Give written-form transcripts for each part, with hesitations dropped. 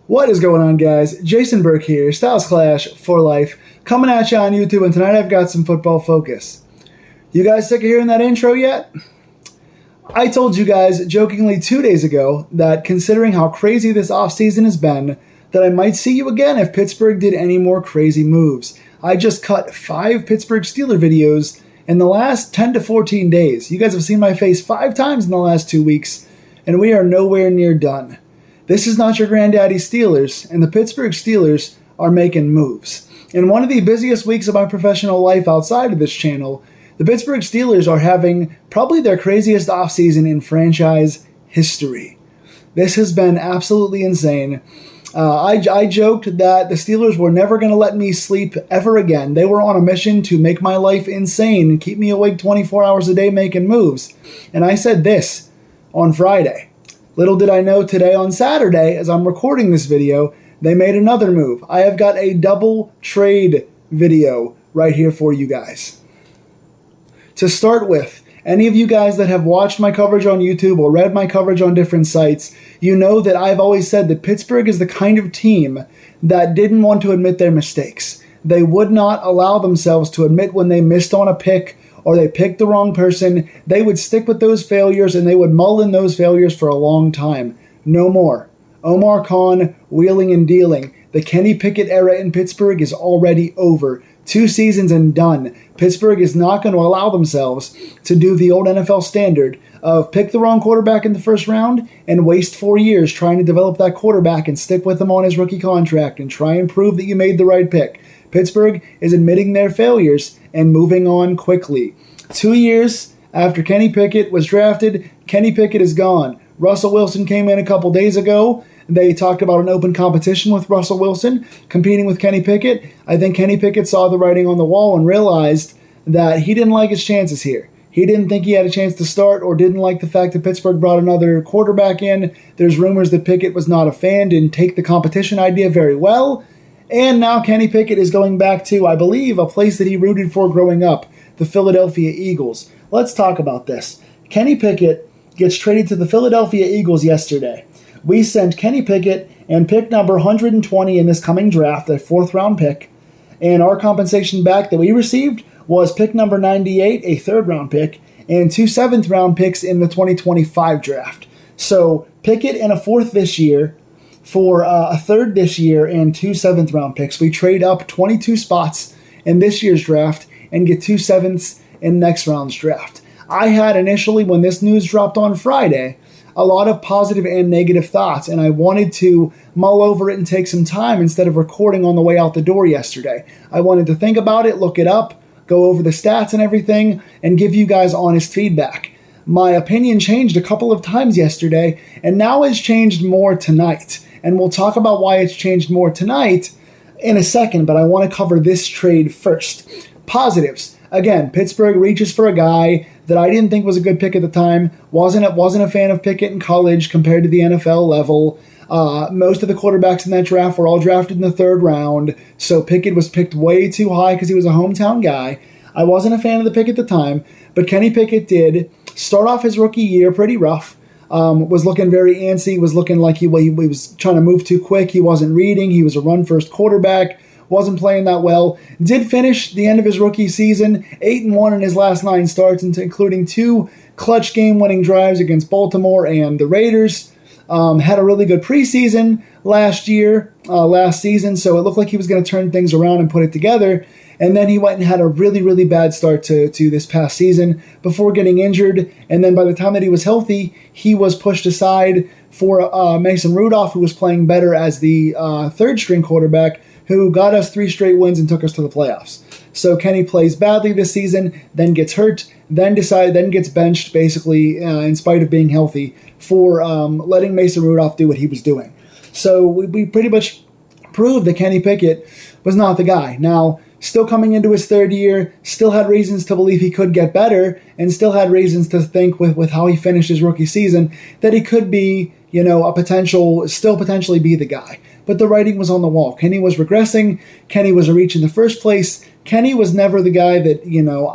What is going on, guys? Jason Burke here, Styles Clash for life, coming at you on YouTube, and tonight I've got some football focus. You guys sick of hearing that intro yet? I told you guys jokingly 2 days ago that considering how crazy this offseason has been, that I might see you again if Pittsburgh did any more crazy moves. I just cut 5 Pittsburgh Steelers videos in the last 10 to 14 days. You guys have seen my face 5 times in the last 2 weeks, and we are nowhere near done. This is not your granddaddy Steelers, and the Pittsburgh Steelers are making moves. In one of the busiest weeks of my professional life outside of this channel, the Pittsburgh Steelers are having probably their craziest offseason in franchise history. This has been absolutely insane. I joked that the Steelers were never going to let me sleep ever again. They were on a mission to make my life insane and keep me awake 24 hours a day making moves. And I said this on Friday. Little did I know today on Saturday, as I'm recording this video, they made another move. I have got a double trade video right here for you guys. To start with, any of you guys that have watched my coverage on YouTube or read my coverage on different sites, you know that I've always said that Pittsburgh is the kind of team that didn't want to admit their mistakes. They would not allow themselves to admit when they missed on a pick or they picked the wrong person. They would stick with those failures and they would mull in those failures for a long time. No more. Omar Khan, wheeling and dealing. The Kenny Pickett era in Pittsburgh is already over. 2 seasons and done. Pittsburgh is not going to allow themselves to do the old NFL standard of pick the wrong quarterback in the first round and waste 4 years trying to develop that quarterback and stick with him on his rookie contract and try and prove that you made the right pick. Pittsburgh is admitting their failures and moving on quickly. 2 years after Kenny Pickett was drafted, Kenny Pickett is gone. Russell Wilson came in a couple days ago. They talked about an open competition with Russell Wilson competing with Kenny Pickett. I think Kenny Pickett saw the writing on the wall and realized that he didn't like his chances here. He didn't think he had a chance to start or didn't like the fact that Pittsburgh brought another quarterback in. There's rumors that Pickett was not a fan, didn't take the competition idea very well. And now Kenny Pickett is going back to, I believe, a place that he rooted for growing up, the Philadelphia Eagles. Let's talk about this. Kenny Pickett gets traded to the Philadelphia Eagles yesterday. We sent Kenny Pickett and pick number 120 in this coming draft, a 4th-round pick, and our compensation back that we received was pick number 98, a 3rd-round pick, and 2 7th-round picks in the 2025 draft. So Pickett and a 4th this year for a 3rd this year and 2 7th-round picks. We trade up 22 spots in this year's draft and get 2 7ths in next round's draft. I had initially, when this news dropped on Friday, a lot of positive and negative thoughts, and I wanted to mull over it and take some time instead of recording on the way out the door yesterday. I wanted to think about it, look it up, go over the stats and everything, and give you guys honest feedback. My opinion changed a couple of times yesterday, and now it's changed more tonight. And we'll talk about why it's changed more tonight in a second, but I want to cover this trade first. Positives. Again, Pittsburgh reaches for a guy that I didn't think was a good pick at the time. Wasn't a fan of Pickett in college compared to the NFL level. Most of the quarterbacks in that draft were all drafted in the 3rd round, so Pickett was picked way too high because he was a hometown guy. I wasn't a fan of the pick at the time, but Kenny Pickett did start off his rookie year pretty rough. Was looking very antsy, was looking like he was trying to move too quick. He wasn't reading. He was a run-first quarterback. Wasn't playing that well. Did finish the end of his rookie season 8-1 in his last 9 starts, including 2 clutch game-winning drives against Baltimore and the Raiders. Had a really good preseason last season, so it looked like he was going to turn things around and put it together. And then he went and had a really, really bad start to this past season before getting injured. And then by the time that he was healthy, he was pushed aside for Mason Rudolph, who was playing better as the 3rd-string quarterback, who got us 3 straight wins and took us to the playoffs. So Kenny plays badly this season, then gets hurt, then gets benched, basically, in spite of being healthy, for letting Mason Rudolph do what he was doing. So we pretty much proved that Kenny Pickett was not the guy. Now, still coming into his 3rd year, still had reasons to believe he could get better, and still had reasons to think with how he finished his rookie season that he could be, potentially be the guy. But the writing was on the wall. Kenny was regressing. Kenny was a reach in the first place. Kenny was never the guy that,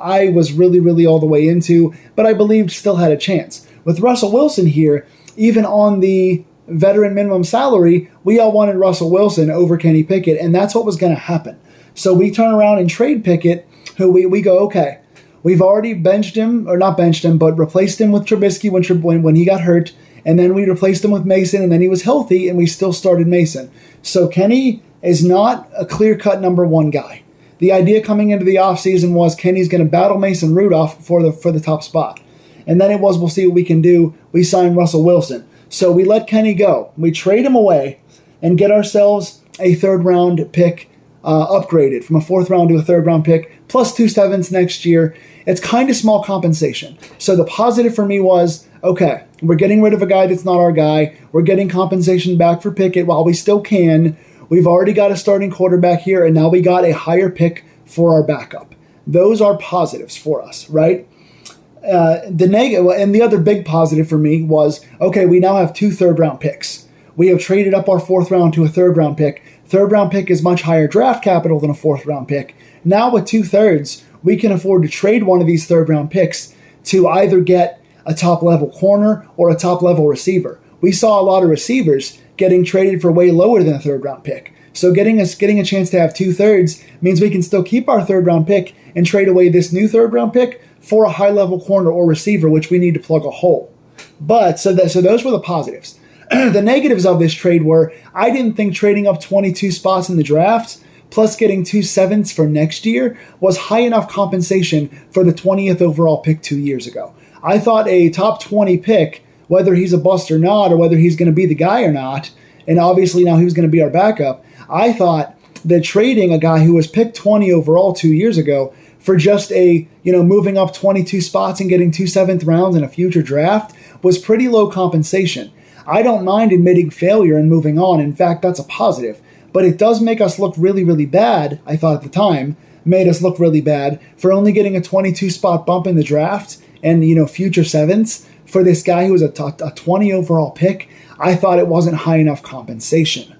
I was really, really all the way into, but I believed still had a chance. With Russell Wilson here, even on the veteran minimum salary, we all wanted Russell Wilson over Kenny Pickett, and that's what was going to happen. So we turn around and trade Pickett, who we go, okay, we've already benched him, or not benched him, but replaced him with Trubisky when he got hurt, and then we replaced him with Mason, and then he was healthy, and we still started Mason. So Kenny is not a clear-cut number one guy. The idea coming into the offseason was Kenny's going to battle Mason Rudolph for the top spot. And then it was, we'll see what we can do. We signed Russell Wilson. So we let Kenny go. We trade him away and get ourselves a third-round pick upgraded from a fourth round to a third-round pick, plus 2 7ths next year. It's kind of small compensation. So the positive for me was, okay, we're getting rid of a guy that's not our guy. We're getting compensation back for Pickett while we still can. We've already got a starting quarterback here, and now we got a higher pick for our backup. Those are positives for us, right? The negative, and the other big positive for me was, okay, we now have 2 third-round picks. We have traded up our fourth round to a third-round pick. Third-round pick is much higher draft capital than a fourth-round pick. Now with 2/3, we can afford to trade one of these third-round picks to either get a top-level corner or a top-level receiver. We saw a lot of receivers getting traded for way lower than a third-round pick. So getting a chance to have 2/3 means we can still keep our third-round pick and trade away this new third-round pick for a high-level corner or receiver, which we need to plug a hole. But so those were the positives. The negatives of this trade were, I didn't think trading up 22 spots in the draft plus getting 2 7ths for next year was high enough compensation for the 20th overall pick 2 years ago. I thought a top 20 pick, whether he's a bust or not, or whether he's going to be the guy or not, and obviously now he was going to be our backup, I thought that trading a guy who was picked 20 overall 2 years ago for just moving up 22 spots and getting 2 7th rounds in a future draft was pretty low compensation. I don't mind admitting failure and moving on. In fact, that's a positive. But it does make us look really, really bad, I thought at the time, made us look really bad for only getting a 22 spot bump in the draft and, future 7ths for this guy who was a 20 overall pick. I thought it wasn't high enough compensation.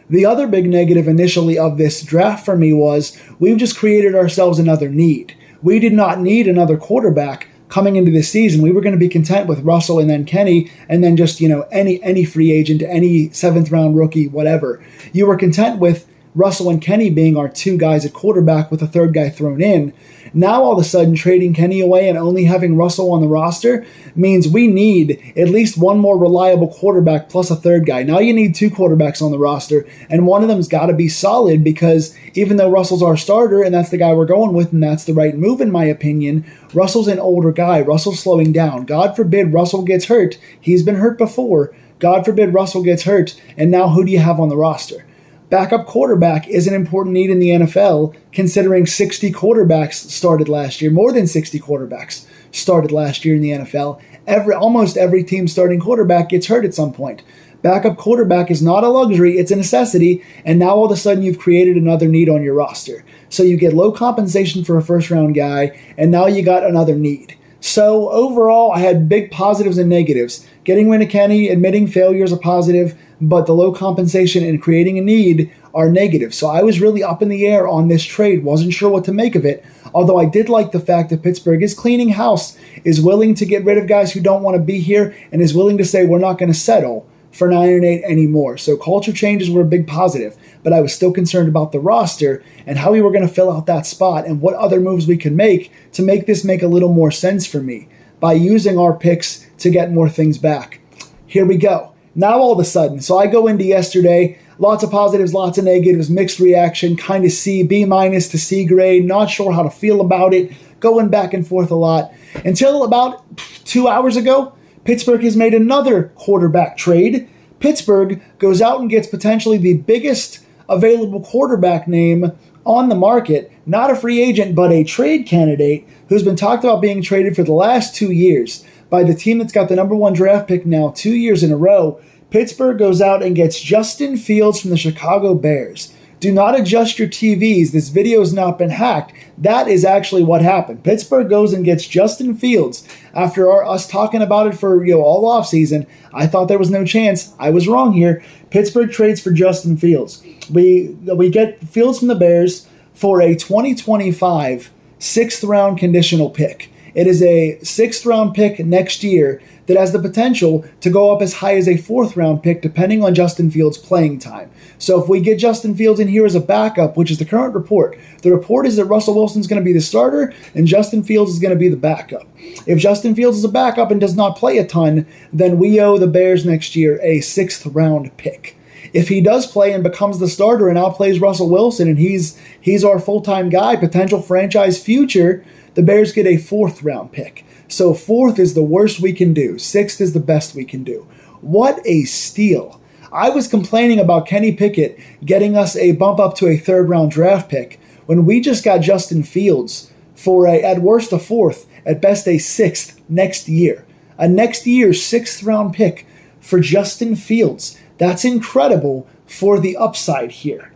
The other big negative initially of this draft for me was we've just created ourselves another need. We did not need another quarterback coming into this season. We were going to be content with Russell and then Kenny and then just, any free agent, any 7th round rookie, whatever. You were content with Russell and Kenny being our 2 guys at quarterback with a third guy thrown in. Now all of a sudden trading Kenny away and only having Russell on the roster means we need at least one more reliable quarterback plus a third guy. Now you need 2 quarterbacks on the roster, and one of them's got to be solid because even though Russell's our starter and that's the guy we're going with and that's the right move in my opinion, Russell's an older guy. Russell's slowing down. God forbid Russell gets hurt. He's been hurt before. God forbid Russell gets hurt, and now who do you have on the roster? Backup quarterback is an important need in the NFL, considering 60 quarterbacks started last year, more than 60 quarterbacks started last year in the NFL. Almost every team starting quarterback gets hurt at some point. Backup quarterback is not a luxury, it's a necessity, and now all of a sudden you've created another need on your roster. So you get low compensation for a first-round guy, and now you got another need. So overall, I had big positives and negatives. Getting rid of Kenny, admitting failure is a positive, but the low compensation and creating a need are negative. So I was really up in the air on this trade, wasn't sure what to make of it, although I did like the fact that Pittsburgh is cleaning house, is willing to get rid of guys who don't want to be here, and is willing to say we're not going to settle for 9-8 anymore. So culture changes were a big positive, but I was still concerned about the roster and how we were going to fill out that spot and what other moves we could make to make this make a little more sense for me by using our picks to get more things back. Here we go. Now all of a sudden, so I go into yesterday, lots of positives, lots of negatives, mixed reaction, kind of B- to C grade, not sure how to feel about it, going back and forth a lot, until about 2 hours ago, Pittsburgh has made another quarterback trade. Pittsburgh goes out and gets potentially the biggest available quarterback name on the market, not a free agent, but a trade candidate who's been talked about being traded for the last 2 years by the team that's got the number 1 draft pick now 2 years in a row. Pittsburgh goes out and gets Justin Fields from the Chicago Bears. Do not adjust your TVs. This video has not been hacked. That is actually what happened. Pittsburgh goes and gets Justin Fields after us talking about it for all offseason. I thought there was no chance. I was wrong here. Pittsburgh trades for Justin Fields. We get Fields from the Bears for a 2025 6th round conditional pick. It is a 6th round pick next year that has the potential to go up as high as a 4th-round pick depending on Justin Fields' playing time. So if we get Justin Fields in here as a backup, which is the current report, the report is that Russell Wilson's going to be the starter and Justin Fields is going to be the backup. If Justin Fields is a backup and does not play a ton, then we owe the Bears next year a 6th-round pick. If he does play and becomes the starter and outplays Russell Wilson and he's our full-time guy, potential franchise future, the Bears get a 4th-round pick. So 4th is the worst we can do. 6th is the best we can do. What a steal. I was complaining about Kenny Pickett getting us a bump up to a 3rd-round draft pick when we just got Justin Fields for at worst a 4th, at best a 6th next year. A next year 6th-round pick for Justin Fields. That's incredible for the upside here.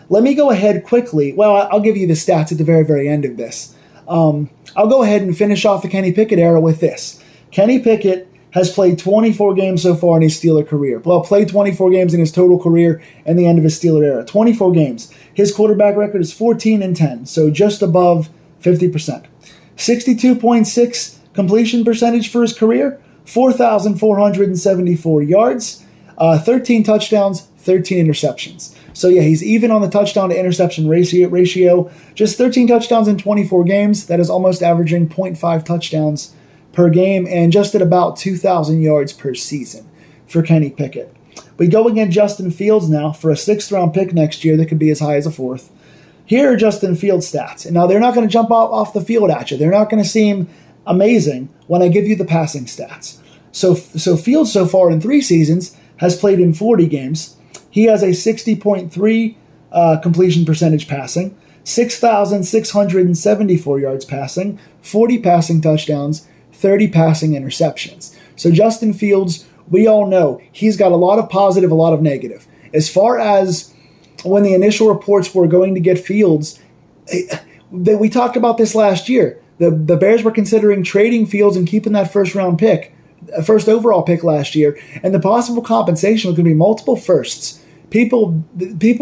Let me go ahead quickly. Well, I'll give you the stats at the very, very end of this. I'll go ahead and finish off the Kenny Pickett era with this. Kenny Pickett has played 24 games so far in his Steeler career. Well, played 24 games in his total career and the end of his Steeler era. 24 games. His quarterback record is 14-10, so just above 50%. 62.6 completion percentage for his career, 4,474 yards, 13 touchdowns, 13 interceptions. So yeah, he's even on the touchdown to interception ratio. Just 13 touchdowns in 24 games. That is almost averaging 0.5 touchdowns per game and just at about 2,000 yards per season for Kenny Pickett. We go against Justin Fields now for a 6th-round pick next year that could be as high as a 4th. Here are Justin Fields' stats. And now they're not going to jump off the field at you. They're not going to seem amazing when I give you the passing stats. So Fields so far in 3 seasons has played in 40 games. He has a 60.3 completion percentage passing, 6,674 yards passing, 40 passing touchdowns, 30 passing interceptions. So Justin Fields, we all know, he's got a lot of positive, a lot of negative. As far as when the initial reports were going to get Fields, we talked about this last year. The Bears were considering trading Fields and keeping that 1st-round pick, first overall pick last year, and the possible compensation was going to be multiple firsts. People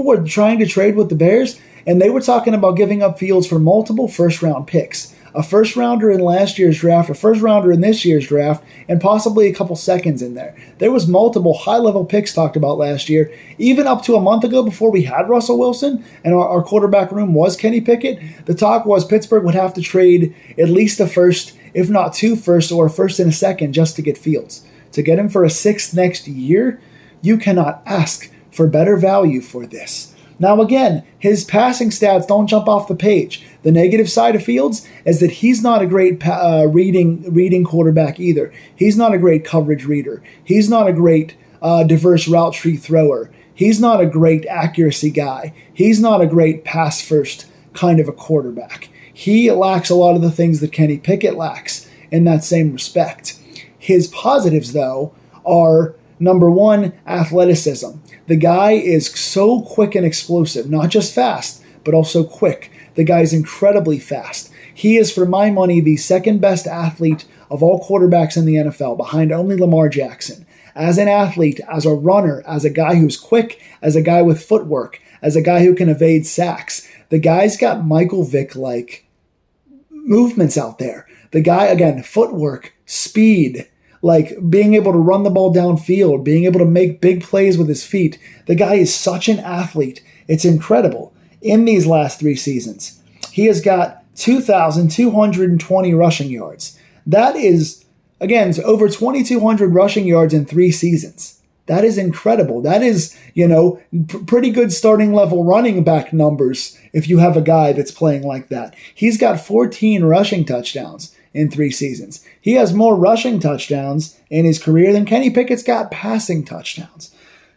were trying to trade with the Bears, and they were talking about giving up Fields for multiple 1st-round picks. A 1st-rounder in last year's draft, a 1st-rounder in this year's draft, and possibly a couple seconds in there. There was multiple high-level picks talked about last year, even up to a month ago before we had Russell Wilson, and our quarterback room was Kenny Pickett. The talk was Pittsburgh would have to trade at least a 1st, if not 2 firsts, or a 1st and a 2nd just to get Fields. To get him for a 6th next year, you cannot ask for better value for this. Now again, his passing stats don't jump off the page. The negative side of Fields is that he's not a great reading quarterback either. He's not a great coverage reader. He's not a great diverse route tree thrower. He's not a great accuracy guy. He's not a great pass first kind of a quarterback. He lacks a lot of the things that Kenny Pickett lacks in that same respect. His positives, though, are number 1, athleticism. The guy is so quick and explosive, not just fast, but also quick. The guy's incredibly fast. He is, for my money, the 2nd best athlete of all quarterbacks in the NFL, behind only Lamar Jackson. As an athlete, as a runner, as a guy who's quick, as a guy with footwork, as a guy who can evade sacks, the guy's got Michael Vick-like movements out there. The guy, again, footwork, speed, like being able to run the ball downfield, being able to make big plays with his feet. The guy is such an athlete. It's incredible. In these last 3 seasons, he has got 2,220 rushing yards. That is, again, over 2,200 rushing yards in 3 seasons. That is incredible. That is, pretty good starting level running back numbers if you have a guy that's playing like that. He's got 14 rushing touchdowns in 3 seasons. He has more rushing touchdowns in his career than Kenny Pickett's got passing touchdowns.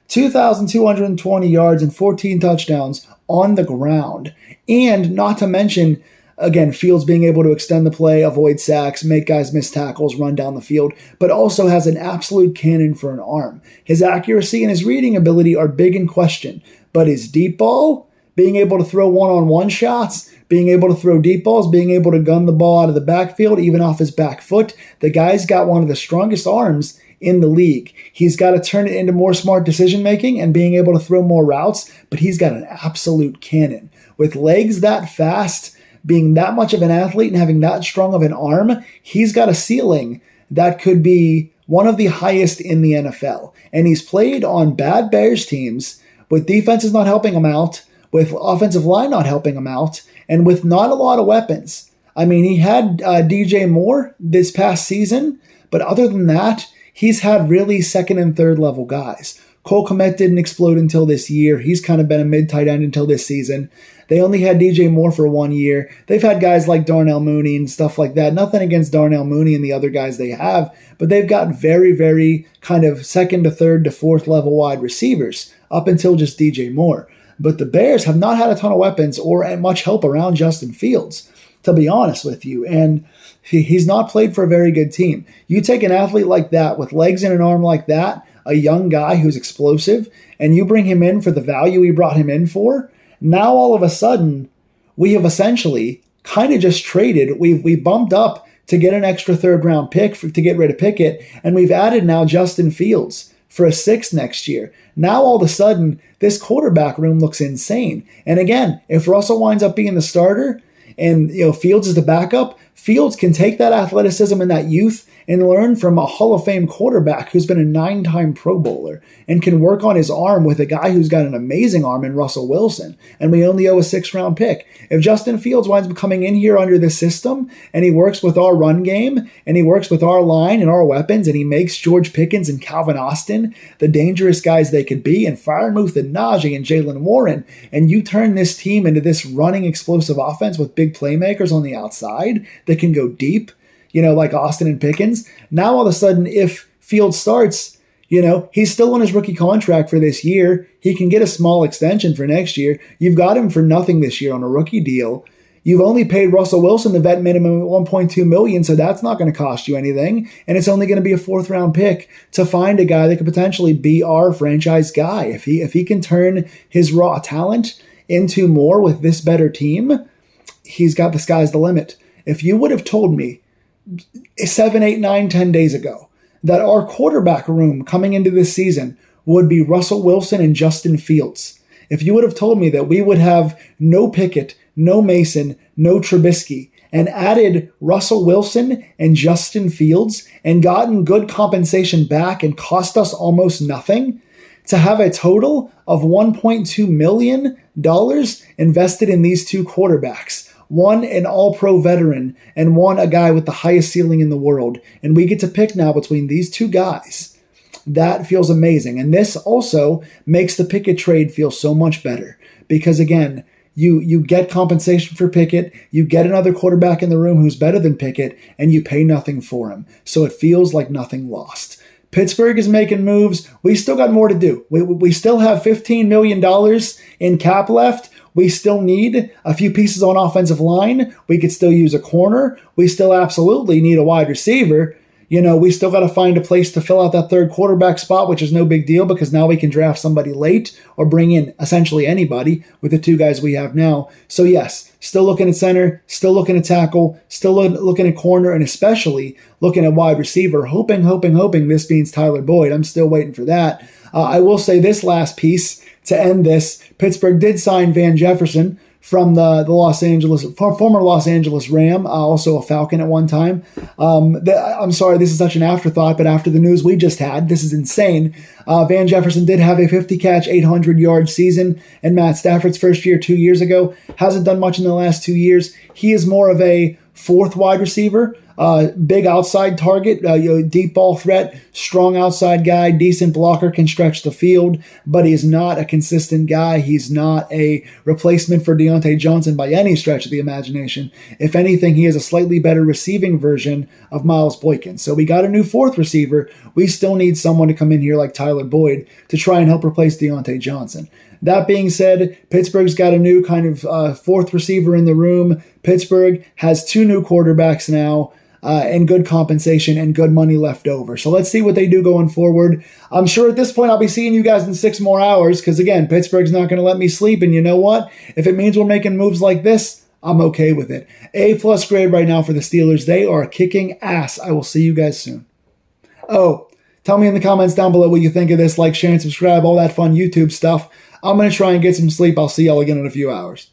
2,220 yards and 14 touchdowns on the ground. And not to mention, again, Fields being able to extend the play, avoid sacks, make guys miss tackles, run down the field, but also has an absolute cannon for an arm. His accuracy and his reading ability are big in question, but his deep ball, being able to throw one-on-one shots, being able to throw deep balls, being able to gun the ball out of the backfield, even off his back foot, the guy's got one of the strongest arms in the league. He's got to turn it into more smart decision-making and being able to throw more routes, but he's got an absolute cannon. With legs that fast, being that much of an athlete and having that strong of an arm, he's got a ceiling that could be one of the highest in the NFL. And he's played on bad Bears teams with defenses not helping him out, with offensive line not helping him out, and with not a lot of weapons. I mean, he had DJ Moore this past season, but other than that, he's had really second and third level guys. Cole Kmet didn't explode until this year. He's kind of been a mid-tight end until this season. They only had DJ Moore for 1 year. They've had guys like Darnell Mooney and stuff like that. Nothing against Darnell Mooney and the other guys they have, but they've got very, very kind of second to third to fourth level wide receivers up until just DJ Moore. But the Bears have not had a ton of weapons or much help around Justin Fields, to be honest with you. And he's not played for a very good team. You take an athlete like that with legs and an arm like that, a young guy who's explosive, and you bring him in for the value we brought him in for, now all of a sudden we have essentially kind of just traded. We bumped up to get an extra third round pick to get rid of Pickett, and we've added now Justin Fields for a 6th next year. Now all of a sudden this quarterback room looks insane. And again, if Russell winds up being the starter and Fields is the backup, Fields can take that athleticism and that youth and learn from a Hall of Fame quarterback who's been a 9-time Pro Bowler and can work on his arm with a guy who's got an amazing arm in Russell Wilson, and we only owe a 6th-round pick. If Justin Fields winds up coming in here under this system and he works with our run game and he works with our line and our weapons and he makes George Pickens and Calvin Austin the dangerous guys they could be, and Freiermuth and Najee and Jalen Warren, and you turn this team into this running explosive offense with big playmakers on the outside that can go deep, like Austin and Pickens. Now all of a sudden, if Fields starts, he's still on his rookie contract for this year. He can get a small extension for next year. You've got him for nothing this year on a rookie deal. You've only paid Russell Wilson the vet minimum of $1.2 million, so that's not going to cost you anything. And it's only going to be a 4th-round pick to find a guy that could potentially be our franchise guy. If he can turn his raw talent into more with this better team, he's got the sky's the limit. If you would have told me 7, 8, 9, 10 days ago that our quarterback room coming into this season would be Russell Wilson and Justin Fields, if you would have told me that we would have no Pickett, no Mason, no Trubisky, and added Russell Wilson and Justin Fields and gotten good compensation back and cost us almost nothing, to have a total of $1.2 million invested in these two quarterbacks, one an all-pro veteran and one a guy with the highest ceiling in the world, and we get to pick now between these two guys, that feels amazing. And this also makes the Pickett trade feel so much better because, again, you get compensation for Pickett, you get another quarterback in the room who's better than Pickett, and you pay nothing for him. So it feels like nothing lost. Pittsburgh is making moves. We still got more to do. We still have $15 million in cap left. We still need a few pieces on offensive line. We could still use a corner. We still absolutely need a wide receiver. We still got to find a place to fill out that third quarterback spot, which is no big deal because now we can draft somebody late or bring in essentially anybody with the two guys we have now. So yes, still looking at center, still looking at tackle, still looking at corner, and especially looking at wide receiver, hoping this means Tyler Boyd. I'm still waiting for that. I will say this last piece to end this. Pittsburgh did sign Van Jefferson from the former Los Angeles Ram, also a Falcon at one time. I'm sorry, this is such an afterthought, but after the news we just had, this is insane. Van Jefferson did have a 50-catch, 800-yard season in Matt Stafford's first year 2 years ago. Hasn't done much in the last 2 years. He is more of a 4th wide receiver, big outside target, deep ball threat, strong outside guy, decent blocker, can stretch the field, but he's not a consistent guy. He's not a replacement for Deontay Johnson by any stretch of the imagination. If anything, he is a slightly better receiving version of Miles Boykin. So we got a new 4th receiver. We still need someone to come in here like Tyler Boyd to try and help replace Deontay Johnson. That being said, Pittsburgh's got a new kind of 4th receiver in the room. Pittsburgh has 2 new quarterbacks now and good compensation and good money left over. So let's see what they do going forward. I'm sure at this point I'll be seeing you guys in 6 more hours because, again, Pittsburgh's not going to let me sleep. And you know what? If it means we're making moves like this, I'm okay with it. A+ grade right now for the Steelers. They are kicking ass. I will see you guys soon. Oh, tell me in the comments down below what you think of this. Like, share, and subscribe, all that fun YouTube stuff. I'm going to try and get some sleep. I'll see y'all again in a few hours.